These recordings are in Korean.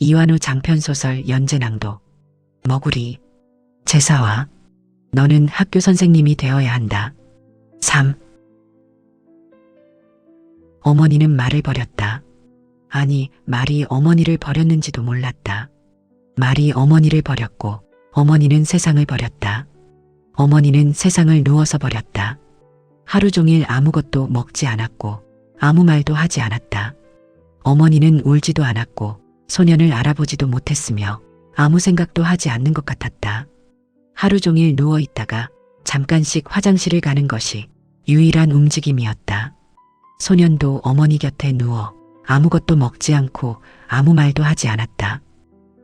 이완우 장편소설 연재낭독. 머구리. 제사와 너는 학교 선생님이 되어야 한다. 3. 어머니는 말을 버렸다. 아니, 말이 어머니를 버렸는지도 몰랐다. 말이 어머니를 버렸고 어머니는 세상을 버렸다. 어머니는 세상을 누워서 버렸다. 하루 종일 아무것도 먹지 않았고 아무 말도 하지 않았다. 어머니는 울지도 않았고 소년을 알아보지도 못했으며 아무 생각도 하지 않는 것 같았다. 하루 종일 누워 있다가 잠깐씩 화장실을 가는 것이 유일한 움직임이었다. 소년도 어머니 곁에 누워 아무것도 먹지 않고 아무 말도 하지 않았다.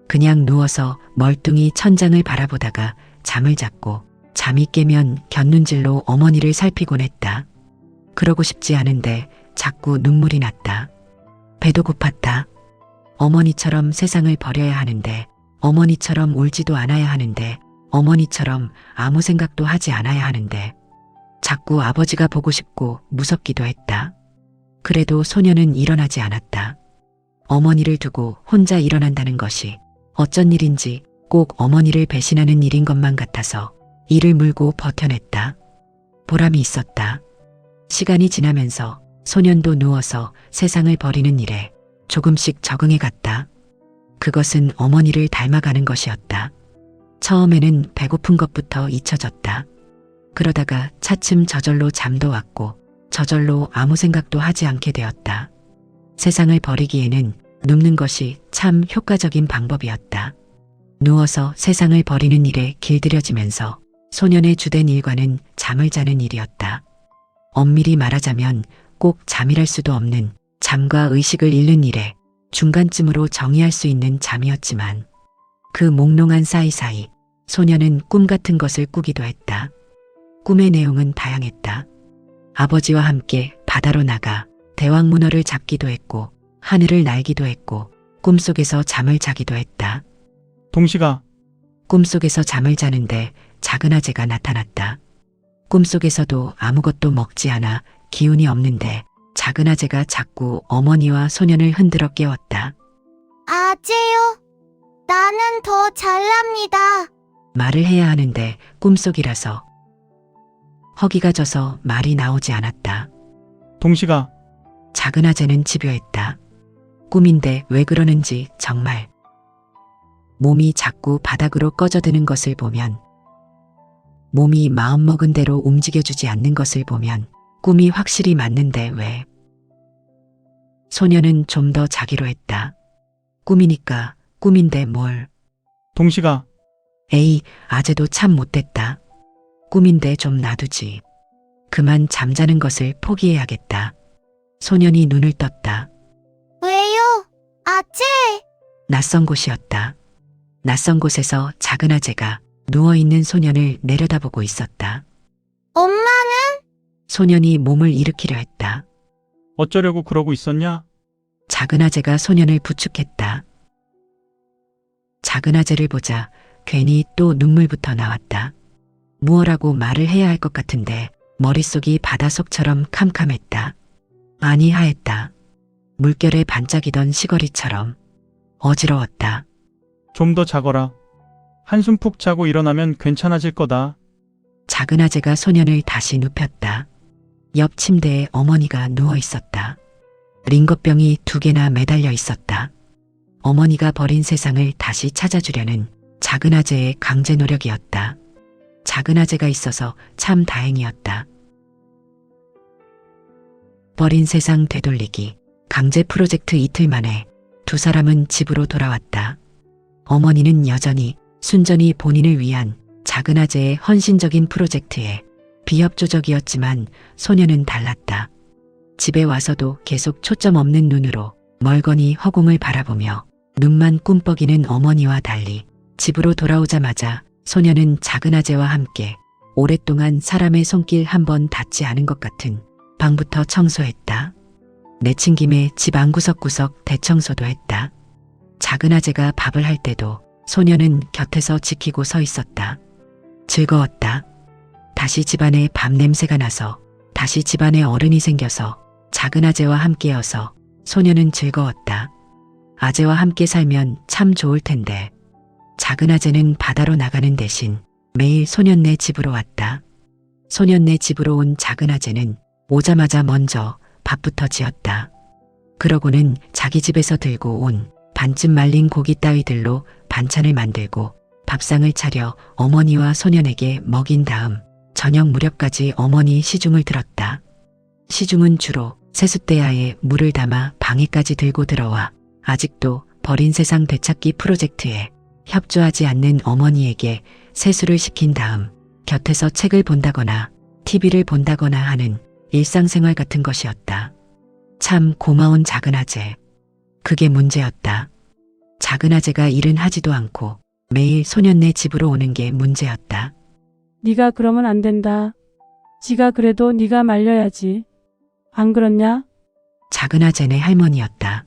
그냥 누워서 멀뚱히 천장을 바라보다가 잠을 잤고 잠이 깨면 곁눈질로 어머니를 살피곤 했다. 그러고 싶지 않은데 자꾸 눈물이 났다. 배도 고팠다. 어머니처럼 세상을 버려야 하는데, 어머니처럼 울지도 않아야 하는데, 어머니처럼 아무 생각도 하지 않아야 하는데, 자꾸 아버지가 보고 싶고 무섭기도 했다. 그래도 소녀는 일어나지 않았다. 어머니를 두고 혼자 일어난다는 것이 어쩐 일인지 꼭 어머니를 배신하는 일인 것만 같아서 이를 물고 버텨냈다. 보람이 있었다. 시간이 지나면서 소년도 누워서 세상을 버리는 일에 조금씩 적응해 갔다. 그것은 어머니를 닮아가는 것이었다. 처음에는 배고픈 것부터 잊혀졌다. 그러다가 차츰 저절로 잠도 왔고 저절로 아무 생각도 하지 않게 되었다. 세상을 버리기에는 눕는 것이 참 효과적인 방법이었다. 누워서 세상을 버리는 일에 길들여지면서 소년의 주된 일과는 잠을 자는 일이었다. 엄밀히 말하자면 꼭 잠이랄 수도 없는 잠과 의식을 잃는 일에 중간쯤으로 정의할 수 있는 잠이었지만 그 몽롱한 사이사이 소년은 꿈 같은 것을 꾸기도 했다. 꿈의 내용은 다양했다. 아버지와 함께 바다로 나가 대왕문어를 잡기도 했고 하늘을 날기도 했고 꿈속에서 잠을 자기도 했다. 동식아, 꿈속에서 잠을 자는데 작은 아재가 나타났다. 꿈속에서도 아무것도 먹지 않아 기운이 없는데 작은 아재가 자꾸 어머니와 소년을 흔들어 깨웠다. 아재요. 나는 더 잘납니다. 말을 해야 하는데 꿈속이라서 허기가 져서 말이 나오지 않았다. 동식아, 작은 아재는 집요했다. 꿈인데 왜 그러는지 정말. 몸이 자꾸 바닥으로 꺼져드는 것을 보면, 몸이 마음먹은 대로 움직여주지 않는 것을 보면 꿈이 확실히 맞는데 왜. 소녀는 좀 더 자기로 했다. 꿈이니까 꿈인데 뭘. 동식아, 에이, 아재도 참 못됐다. 꿈인데 좀 놔두지. 그만 잠자는 것을 포기해야겠다. 소년이 눈을 떴다. 왜요? 아재! 낯선 곳이었다. 낯선 곳에서 작은 아재가 누워있는 소년을 내려다보고 있었다. 엄마는? 소년이 몸을 일으키려 했다. 어쩌려고 그러고 있었냐? 작은 아재가 소년을 부축했다. 작은 아재를 보자 괜히 또 눈물부터 나왔다. 무엇라고 말을 해야 할 것 같은데 머릿속이 바다속처럼 캄캄했다. 아니 하했다. 물결에 반짝이던 시거리처럼 어지러웠다. 좀 더 자거라. 한숨 푹 자고 일어나면 괜찮아질 거다. 작은 아재가 소년을 다시 눕혔다. 옆 침대에 어머니가 누워 있었다. 링거병이 2개나 매달려 있었다. 어머니가 버린 세상을 다시 찾아주려는 작은 아재의 강제 노력이었다. 작은 아재가 있어서 참 다행이었다. 버린 세상 되돌리기 강제 프로젝트 이틀 만에 2사람은 집으로 돌아왔다. 어머니는 여전히 순전히 본인을 위한 작은 아재의 헌신적인 프로젝트에 비협조적이었지만 소녀는 달랐다. 집에 와서도 계속 초점 없는 눈으로 멀거니 허공을 바라보며 눈만 꿈뻑이는 어머니와 달리 집으로 돌아오자마자 소녀는 작은 아재와 함께 오랫동안 사람의 손길 한 번 닿지 않은 것 같은 방부터 청소했다. 내친 김에 집 안구석구석 대청소도 했다. 작은 아재가 밥을 할 때도 소녀는 곁에서 지키고 서 있었다. 즐거웠다. 다시 집안에 밥 냄새가 나서, 다시 집안에 어른이 생겨서 작은 아재와 함께여서 소녀는 즐거웠다. 아재와 함께 살면 참 좋을 텐데. 작은 아재는 바다로 나가는 대신 매일 소년네 집으로 왔다. 소년네 집으로 온 작은 아재는 오자마자 먼저 밥부터 지었다. 그러고는 자기 집에서 들고 온 반쯤 말린 고기 따위들로 반찬을 만들고 밥상을 차려 어머니와 소년에게 먹인 다음 저녁 무렵까지 어머니 시중을 들었다. 시중은 주로 세숫대야에 물을 담아 방에까지 들고 들어와 아직도 버린 세상 되찾기 프로젝트에 협조하지 않는 어머니에게 세수를 시킨 다음 곁에서 책을 본다거나 TV를 본다거나 하는 일상생활 같은 것이었다. 참 고마운 작은 아재. 그게 문제였다. 작은 아재가 일은 하지도 않고 매일 소년네 집으로 오는 게 문제였다. 네가 그러면 안 된다. 지가 그래도 네가 말려야지. 안 그렇냐? 작은 아재네 할머니였다.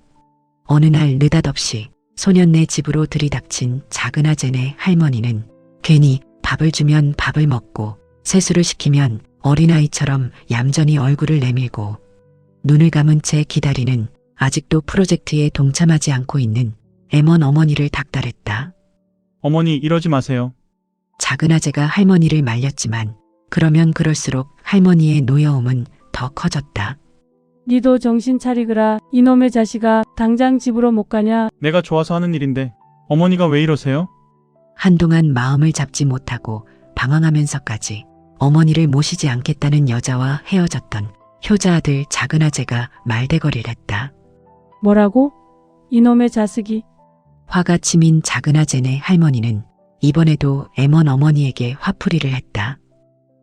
어느 날 느닷없이 소년네 집으로 들이닥친 작은 아재네 할머니는 괜히 밥을 주면 밥을 먹고 세수를 시키면 어린아이처럼 얌전히 얼굴을 내밀고 눈을 감은 채 기다리는 아직도 프로젝트에 동참하지 않고 있는 M1 어머니를 닥달했다. 어머니 이러지 마세요. 작은 아재가 할머니를 말렸지만 그러면 그럴수록 할머니의 노여움은 더 커졌다. 니도 정신 차리거라. 이놈의 자식아, 당장 집으로 못 가냐? 내가 좋아서 하는 일인데 어머니가 왜 이러세요? 한동안 마음을 잡지 못하고 방황하면서까지 어머니를 모시지 않겠다는 여자와 헤어졌던 효자 아들 작은 아재가 말대거리를 했다. 뭐라고? 이놈의 자식이. 화가 치민 작은 아재네 할머니는 이번에도 M1 어머니에게 화풀이를 했다.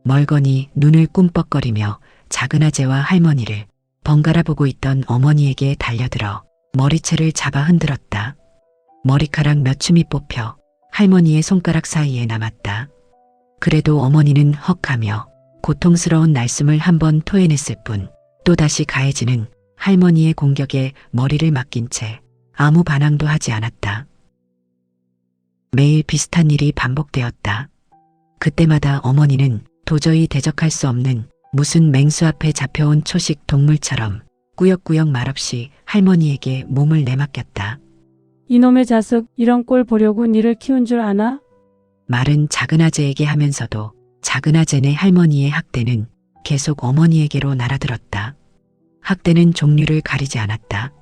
멀거니 눈을 꿈뻑거리며 작은 아재와 할머니를 번갈아 보고 있던 어머니에게 달려들어 머리채를 잡아 흔들었다. 머리카락 몇 춤이 뽑혀 할머니의 손가락 사이에 남았다. 그래도 어머니는 헉하며 고통스러운 날숨을 한번 토해냈을 뿐 또다시 가해지는 할머니의 공격에 머리를 맡긴 채 아무 반항도 하지 않았다. 매일 비슷한 일이 반복되었다. 그때마다 어머니는 도저히 대적할 수 없는 무슨 맹수 앞에 잡혀온 초식 동물처럼 꾸역꾸역 말없이 할머니에게 몸을 내맡겼다. 이놈의 자식, 이런 꼴 보려고 니를 키운 줄 아나? 말은 작은 아재에게 하면서도 작은 아재네 할머니의 학대는 계속 어머니에게로 날아들었다. 학대는 종류를 가리지 않았다.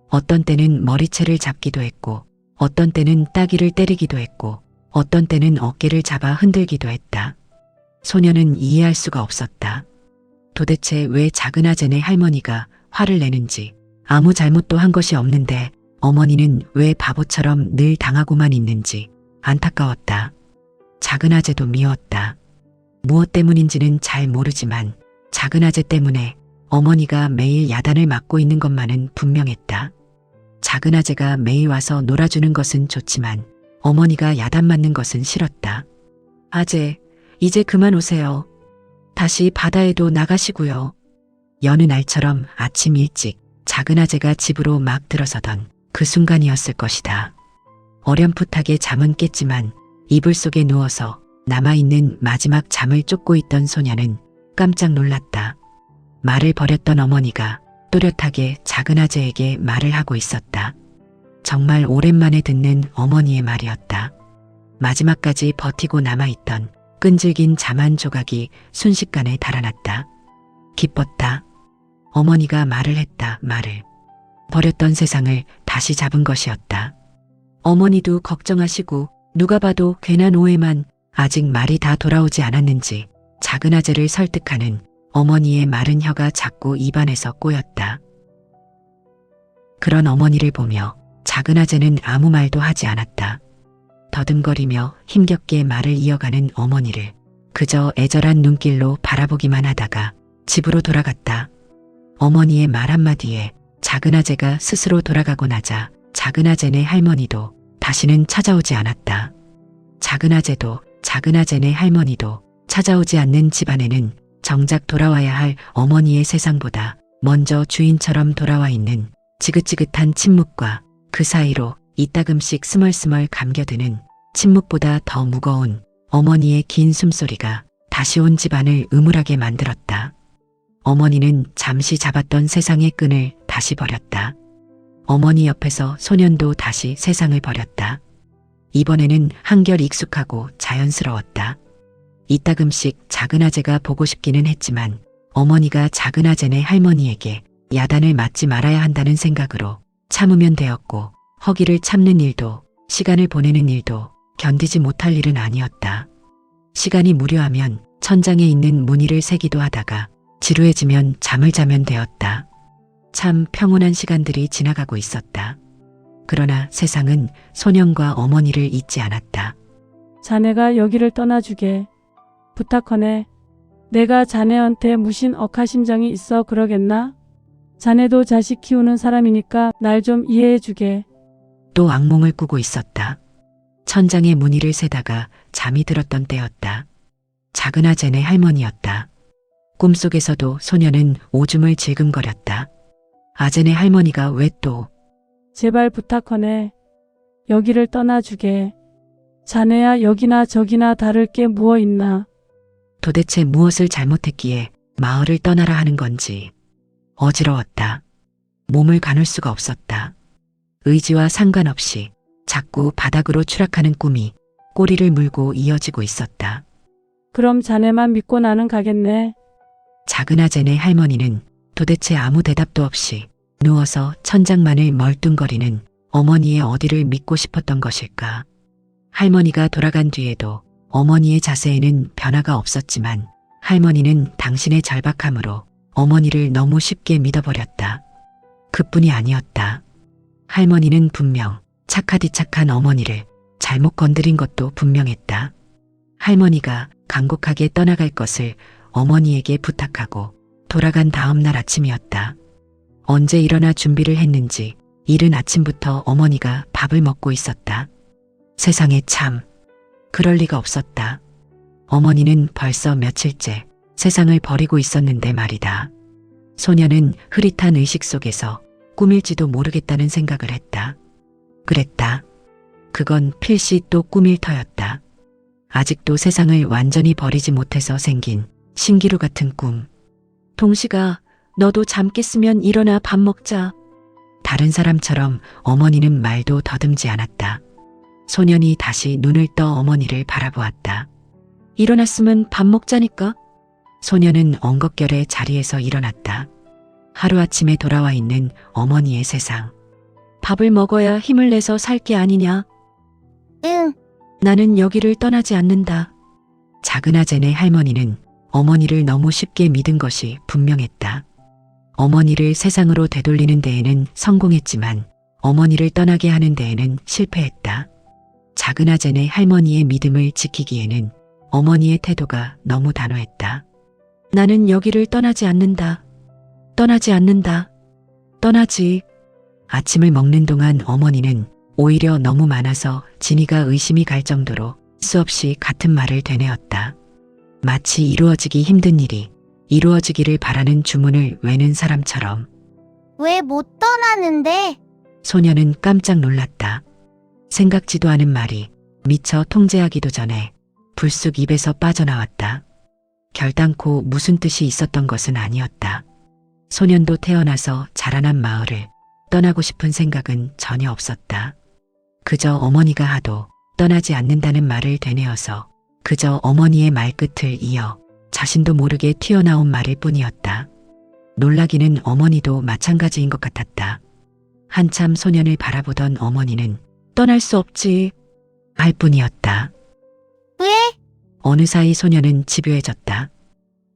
어떤 때는 머리채를 잡기도 했고 어떤 때는 따귀를 때리기도 했고 어떤 때는 어깨를 잡아 흔들기도 했다. 소녀는 이해할 수가 없었다. 도대체 왜 작은 아재네 할머니가 화를 내는지 아무 잘못도 한 것이 없는데 어머니는 왜 바보처럼 늘 당하고만 있는지 안타까웠다. 작은 아재도 미웠다. 무엇 때문인지는 잘 모르지만 작은 아재 때문에 어머니가 매일 야단을 맞고 있는 것만은 분명했다. 작은 아재가 매일 와서 놀아주는 것은 좋지만 어머니가 야단 맞는 것은 싫었다. 아재, 이제 그만 오세요. 다시 바다에도 나가시고요. 여느 날처럼 아침 일찍 작은 아재가 집으로 막 들어서던 그 순간이었을 것이다. 어렴풋하게 잠은 깼지만 이불 속에 누워서 남아있는 마지막 잠을 쫓고 있던 소녀는 깜짝 놀랐다. 말을 버렸던 어머니가 또렷하게 작은 아재에게 말을 하고 있었다. 정말 오랜만에 듣는 어머니의 말이었다. 마지막까지 버티고 남아있던 끈질긴 잠 한 조각이 순식간에 달아났다. 기뻤다. 어머니가 말을 했다. 말을. 버렸던 세상을 다시 잡은 것이었다. 어머니도 걱정하시고 누가 봐도 괜한 오해만 아직 말이 다 돌아오지 않았는지 작은 아재를 설득하는 어머니의 마른 혀가 자꾸 입안에서 꼬였다. 그런 어머니를 보며 작은 아재는 아무 말도 하지 않았다. 더듬거리며 힘겹게 말을 이어가는 어머니를 그저 애절한 눈길로 바라보기만 하다가 집으로 돌아갔다. 어머니의 말 한마디에 작은 아재가 스스로 돌아가고 나자 작은 아재네 할머니도 다시는 찾아오지 않았다. 작은 아재도 작은 아재네 할머니도 찾아오지 않는 집안에는 정작 돌아와야 할 어머니의 세상보다 먼저 주인처럼 돌아와 있는 지긋지긋한 침묵과 그 사이로 이따금씩 스멀스멀 감겨드는 침묵보다 더 무거운 어머니의 긴 숨소리가 다시 온 집안을 음울하게 만들었다. 어머니는 잠시 잡았던 세상의 끈을 다시 버렸다. 어머니 옆에서 소년도 다시 세상을 버렸다. 이번에는 한결 익숙하고 자연스러웠다. 이따금씩 작은 아재가 보고 싶기는 했지만 어머니가 작은 아재네 할머니에게 야단을 맞지 말아야 한다는 생각으로 참으면 되었고 허기를 참는 일도 시간을 보내는 일도 견디지 못할 일은 아니었다. 시간이 무료하면 천장에 있는 무늬를 세기도 하다가 지루해지면 잠을 자면 되었다. 참 평온한 시간들이 지나가고 있었다. 그러나 세상은 소년과 어머니를 잊지 않았다. 자네가 여기를 떠나주게. 부탁하네. 내가 자네한테 무슨 억하심정이 있어 그러겠나? 자네도 자식 키우는 사람이니까 날 좀 이해해주게. 또 악몽을 꾸고 있었다. 천장에 무늬를 세다가 잠이 들었던 때였다. 작은 아재네 할머니였다. 꿈속에서도 소녀는 오줌을 질금거렸다. 아재네 할머니가 왜 또 제발 부탁하네. 여기를 떠나주게. 자네야 여기나 저기나 다를 게 무엇 있나? 도대체 무엇을 잘못했기에 마을을 떠나라 하는 건지 어지러웠다. 몸을 가눌 수가 없었다. 의지와 상관없이 자꾸 바닥으로 추락하는 꿈이 꼬리를 물고 이어지고 있었다. 그럼 자네만 믿고 나는 가겠네. 작은 아재네 할머니는 도대체 아무 대답도 없이 누워서 천장만을 멀뚱거리는 어머니의 어디를 믿고 싶었던 것일까. 할머니가 돌아간 뒤에도 어머니의 자세에는 변화가 없었지만 할머니는 당신의 절박함으로 어머니를 너무 쉽게 믿어버렸다. 그뿐이 아니었다. 할머니는 분명 착하디 착한 어머니를 잘못 건드린 것도 분명했다. 할머니가 간곡하게 떠나갈 것을 어머니에게 부탁하고 돌아간 다음 날 아침이었다. 언제 일어나 준비를 했는지 이른 아침부터 어머니가 밥을 먹고 있었다. 세상에 참 그럴 리가 없었다. 어머니는 벌써 며칠째 세상을 버리고 있었는데 말이다. 소녀는 흐릿한 의식 속에서 꿈일지도 모르겠다는 생각을 했다. 그랬다. 그건 필시 또 꿈일 터였다. 아직도 세상을 완전히 버리지 못해서 생긴 신기루 같은 꿈. 동식아, 너도 잠 깼으면 일어나 밥 먹자. 다른 사람처럼 어머니는 말도 더듬지 않았다. 소년이 다시 눈을 떠 어머니를 바라보았다. 일어났으면 밥 먹자니까. 소년은 엉겁결에 자리에서 일어났다. 하루아침에 돌아와 있는 어머니의 세상. 밥을 먹어야 힘을 내서 살 게 아니냐. 응. 나는 여기를 떠나지 않는다. 작은 아재네 할머니는 어머니를 너무 쉽게 믿은 것이 분명했다. 어머니를 세상으로 되돌리는 데에는 성공했지만 어머니를 떠나게 하는 데에는 실패했다. 작은 아재네 할머니의 믿음을 지키기에는 어머니의 태도가 너무 단호했다. 나는 여기를 떠나지 않는다. 떠나지 않는다. 떠나지. 아침을 먹는 동안 어머니는 오히려 너무 많아서 진이가 의심이 갈 정도로 수없이 같은 말을 되뇌었다. 마치 이루어지기 힘든 일이 이루어지기를 바라는 주문을 외는 사람처럼. 왜 못 떠나는데? 소녀는 깜짝 놀랐다. 생각지도 않은 말이 미처 통제하기도 전에 불쑥 입에서 빠져나왔다. 결단코 무슨 뜻이 있었던 것은 아니었다. 소년도 태어나서 자라난 마을을 떠나고 싶은 생각은 전혀 없었다. 그저 어머니가 하도 떠나지 않는다는 말을 되뇌어서 그저 어머니의 말끝을 이어 자신도 모르게 튀어나온 말일 뿐이었다. 놀라기는 어머니도 마찬가지인 것 같았다. 한참 소년을 바라보던 어머니는 떠날 수 없지 할 뿐이었다. 왜? 어느 사이 소년은 집요해졌다.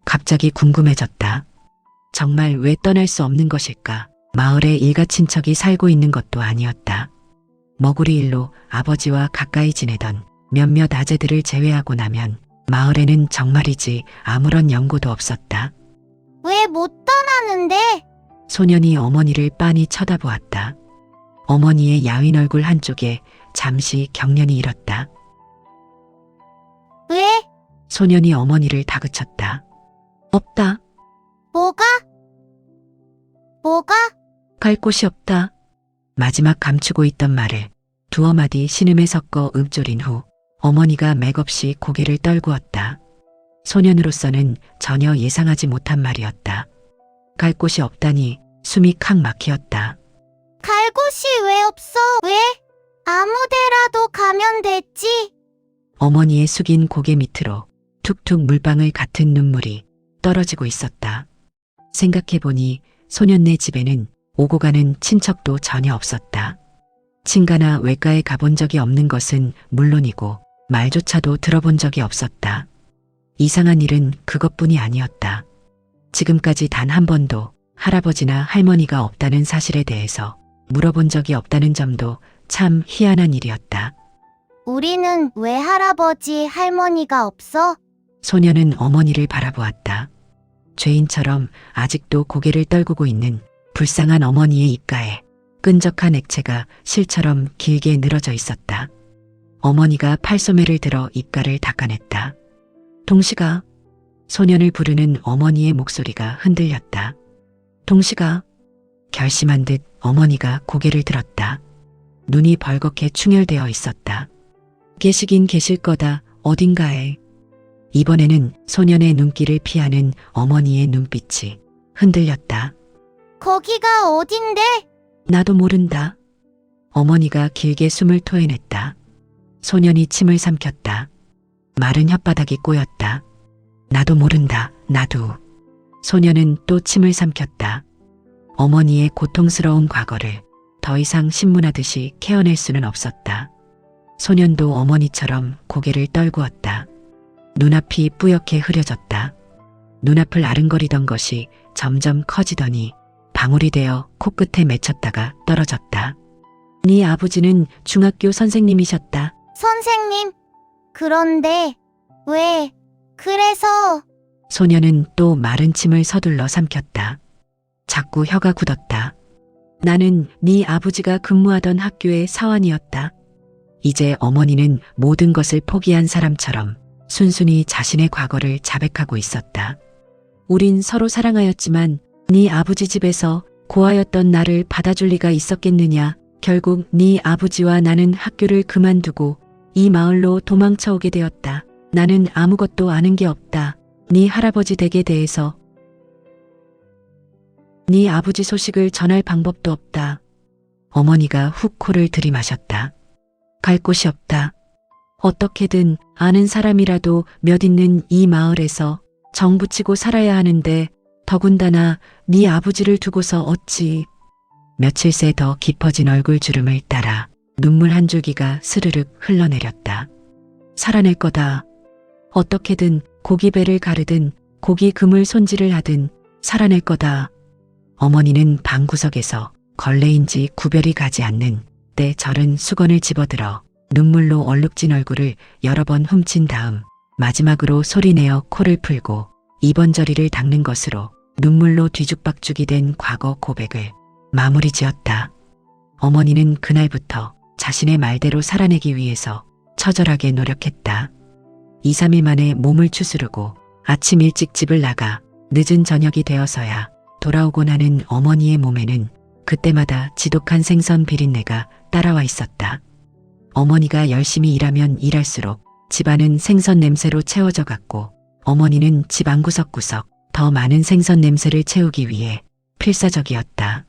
갑자기 궁금해졌다. 정말 왜 떠날 수 없는 것일까? 마을에 일가 친척이 살고 있는 것도 아니었다. 머구리 일로 아버지와 가까이 지내던 몇몇 아재들을 제외하고 나면 마을에는 정말이지 아무런 연고도 없었다. 왜 못 떠나는데? 소년이 어머니를 빤히 쳐다보았다. 어머니의 야윈 얼굴 한쪽에 잠시 경련이 일었다. 왜? 소년이 어머니를 다그쳤다. 없다. 뭐가? 뭐가? 갈 곳이 없다. 마지막 감추고 있던 말을 두어 마디 신음에 섞어 읊조린 후 어머니가 맥없이 고개를 떨구었다. 소년으로서는 전혀 예상하지 못한 말이었다. 갈 곳이 없다니 숨이 칵 막히었다. 갈 곳이 왜 없어? 왜? 아무 데라도 가면 됐지. 어머니의 숙인 고개 밑으로 툭툭 물방울 같은 눈물이 떨어지고 있었다. 생각해보니 소년네 집에는 오고 가는 친척도 전혀 없었다. 친가나 외가에 가본 적이 없는 것은 물론이고 말조차도 들어본 적이 없었다. 이상한 일은 그것뿐이 아니었다. 지금까지 단 한 번도 할아버지나 할머니가 없다는 사실에 대해서 물어본 적이 없다는 점도 참 희한한 일이었다. 우리는 왜 할아버지, 할머니가 없어? 소녀는 어머니를 바라보았다. 죄인처럼 아직도 고개를 떨구고 있는 불쌍한 어머니의 입가에 끈적한 액체가 실처럼 길게 늘어져 있었다. 어머니가 팔소매를 들어 입가를 닦아냈다. 동식아, 소년을 부르는 어머니의 목소리가 흔들렸다. 동식아, 결심한 듯 어머니가 고개를 들었다. 눈이 벌겋게 충혈되어 있었다. 계시긴 계실 거다, 어딘가에. 이번에는 소년의 눈길을 피하는 어머니의 눈빛이 흔들렸다. 거기가 어딘데? 나도 모른다. 어머니가 길게 숨을 토해냈다. 소년이 침을 삼켰다. 마른 혓바닥이 꼬였다. 나도 모른다. 나도. 소년은 또 침을 삼켰다. 어머니의 고통스러운 과거를 더 이상 신문하듯이 캐어낼 수는 없었다. 소년도 어머니처럼 고개를 떨구었다. 눈앞이 뿌옇게 흐려졌다. 눈앞을 아른거리던 것이 점점 커지더니 방울이 되어 코끝에 맺혔다가 떨어졌다. 네 아버지는 중학교 선생님이셨다. 선생님. 그런데 왜? 그래서 소년은 또 마른 침을 서둘러 삼켰다. 자꾸 혀가 굳었다. 나는 네 아버지가 근무하던 학교의 사원이었다. 이제 어머니는 모든 것을 포기한 사람처럼 순순히 자신의 과거를 자백하고 있었다. 우린 서로 사랑하였지만 네 아버지 집에서 고아였던 나를 받아줄 리가 있었겠느냐. 결국 네 아버지와 나는 학교를 그만두고 이 마을로 도망쳐 오게 되었다. 나는 아무것도 아는 게 없다. 네 할아버지 댁에 대해서. 네 아버지 소식을 전할 방법도 없다. 어머니가 훅 코를 들이마셨다. 갈 곳이 없다. 어떻게든 아는 사람이라도 몇 있는 이 마을에서 정붙이고 살아야 하는데 더군다나 네 아버지를 두고서 어찌. 며칠 새 더 깊어진 얼굴 주름을 따라 눈물 한 줄기가 스르륵 흘러내렸다. 살아낼 거다. 어떻게든 고기배를 가르든 고기 그물 손질을 하든 살아낼 거다. 어머니는 방구석에서 걸레인지 구별이 가지 않는 때 절은 수건을 집어들어 눈물로 얼룩진 얼굴을 여러 번 훔친 다음 마지막으로 소리내어 코를 풀고 이번저리를 닦는 것으로 눈물로 뒤죽박죽이 된 과거 고백을 마무리 지었다. 어머니는 그날부터 자신의 말대로 살아내기 위해서 처절하게 노력했다. 2, 3일 만에 몸을 추스르고 아침 일찍 집을 나가 늦은 저녁이 되어서야 돌아오곤 하는 어머니의 몸에는 그때마다 지독한 생선 비린내가 따라와 있었다. 어머니가 열심히 일하면 일할수록 집안은 생선 냄새로 채워져 갔고 어머니는 집 안구석구석 더 많은 생선 냄새를 채우기 위해 필사적이었다.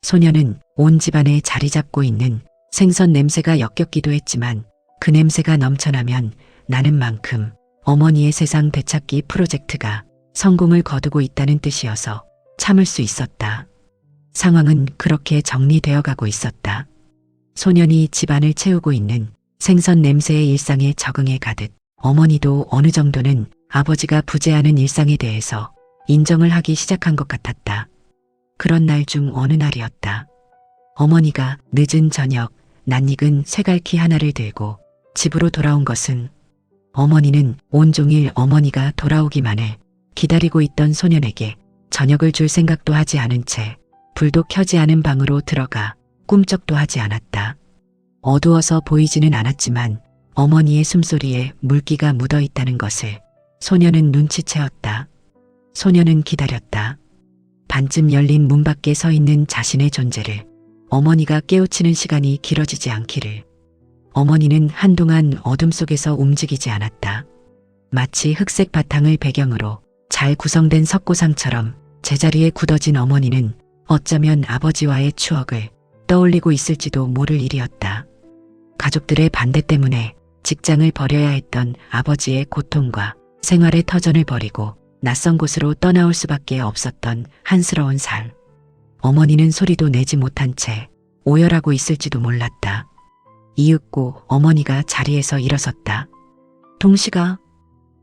소녀는 온 집안에 자리 잡고 있는 생선 냄새가 역겹기도 했지만 그 냄새가 넘쳐나면 나는 만큼 어머니의 세상 되찾기 프로젝트가 성공을 거두고 있다는 뜻이어서 참을 수 있었다. 상황은 그렇게 정리되어 가고 있었다. 소년이 집안을 채우고 있는 생선 냄새의 일상에 적응해 가듯 어머니도 어느 정도는 아버지가 부재하는 일상에 대해서 인정을 하기 시작한 것 같았다. 그런 날 중 어느 날이었다. 어머니가 늦은 저녁 낯익은 쇠갈퀴 하나를 들고 집으로 돌아온 것은 어머니는 온종일 어머니가 돌아오기만을 기다리고 있던 소년에게 저녁을 줄 생각도 하지 않은 채 불도 켜지 않은 방으로 들어가 꿈쩍도 하지 않았다. 어두워서 보이지는 않았지만 어머니의 숨소리에 물기가 묻어 있다는 것을 소년은 눈치채었다. 소년은 기다렸다. 반쯤 열린 문 밖에 서 있는 자신의 존재를 어머니가 깨우치는 시간이 길어지지 않기를. 어머니는 한동안 어둠 속에서 움직이지 않았다. 마치 흑색 바탕을 배경으로 잘 구성된 석고상처럼 제자리에 굳어진 어머니는 어쩌면 아버지와의 추억을 떠올리고 있을지도 모를 일이었다. 가족들의 반대 때문에 직장을 버려야 했던 아버지의 고통과 생활의 터전을 버리고 낯선 곳으로 떠나올 수밖에 없었던 한스러운 삶. 어머니는 소리도 내지 못한 채 오열하고 있을지도 몰랐다. 이윽고 어머니가 자리에서 일어섰다. 동식아.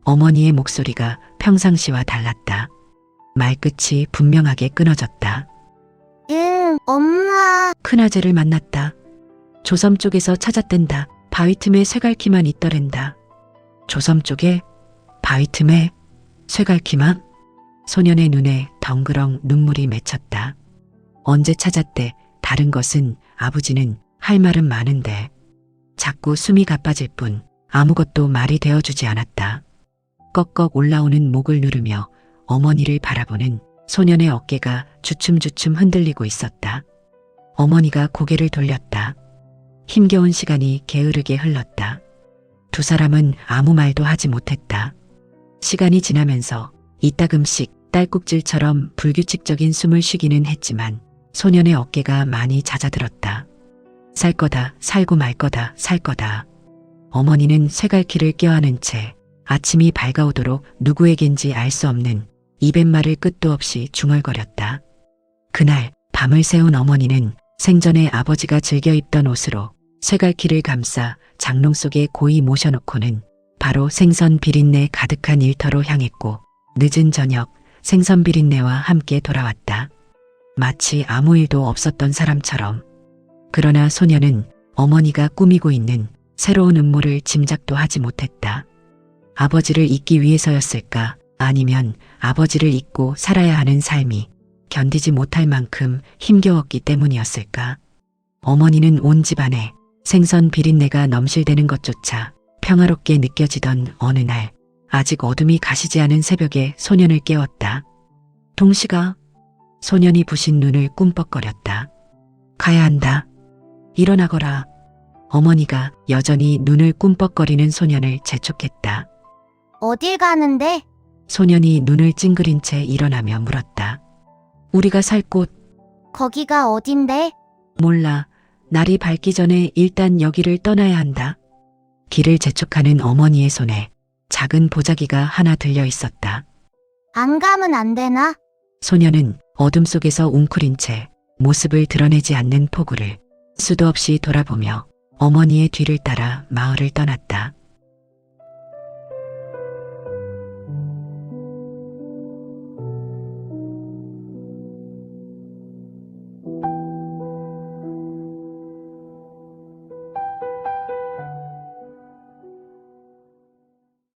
어머니의 목소리가 평상시와 달랐다. 말끝이 분명하게 끊어졌다. 응, 엄마. 큰아재를 만났다. 조섬 쪽에서 찾았댄다. 바위 틈에 쇠갈퀴만 있더랜다. 조섬 쪽에? 바위 틈에? 쇠갈퀴만? 소년의 눈에 덩그렁 눈물이 맺혔다. 언제 찾았대? 다른 것은 아버지는 할 말은 많은데 자꾸 숨이 가빠질 뿐 아무것도 말이 되어주지 않았다. 꺽꺽 올라오는 목을 누르며 어머니를 바라보는 소년의 어깨가 주춤주춤 흔들리고 있었다. 어머니가 고개를 돌렸다. 힘겨운 시간이 게으르게 흘렀다. 두 사람은 아무 말도 하지 못했다. 시간이 지나면서 이따금씩 딸꾹질처럼 불규칙적인 숨을 쉬기는 했지만 소년의 어깨가 많이 잦아들었다. 살 거다, 살고 말 거다, 살 거다. 어머니는 쇠갈퀴를 껴안은 채 아침이 밝아오도록 누구에겐지 알 수 없는 입갯말을 끝도 없이 중얼거렸다. 그날 밤을 새운 어머니는 생전에 아버지가 즐겨 입던 옷으로 쇠갈퀴를 감싸 장롱 속에 고이 모셔놓고는 바로 생선 비린내 가득한 일터로 향했고 늦은 저녁 생선 비린내와 함께 돌아왔다. 마치 아무 일도 없었던 사람처럼. 그러나 소녀는 어머니가 꾸미고 있는 새로운 음모를 짐작도 하지 못했다. 아버지를 잊기 위해서였을까? 아니면 아버지를 잊고 살아야 하는 삶이 견디지 못할 만큼 힘겨웠기 때문이었을까? 어머니는 온 집안에 생선 비린내가 넘실대는 것조차 평화롭게 느껴지던 어느 날 아직 어둠이 가시지 않은 새벽에 소년을 깨웠다. 동식아. 소년이 부신 눈을 꿈뻑거렸다. 가야 한다. 일어나거라. 어머니가 여전히 눈을 꿈뻑거리는 소년을 재촉했다. 어딜 가는데? 소년이 눈을 찡그린 채 일어나며 물었다. 우리가 살 곳. 거기가 어딘데? 몰라. 날이 밝기 전에 일단 여기를 떠나야 한다. 길을 재촉하는 어머니의 손에 작은 보자기가 하나 들려 있었다. 안 가면 안 되나? 소년은 어둠 속에서 웅크린 채 모습을 드러내지 않는 포구를 수도 없이 돌아보며 어머니의 뒤를 따라 마을을 떠났다.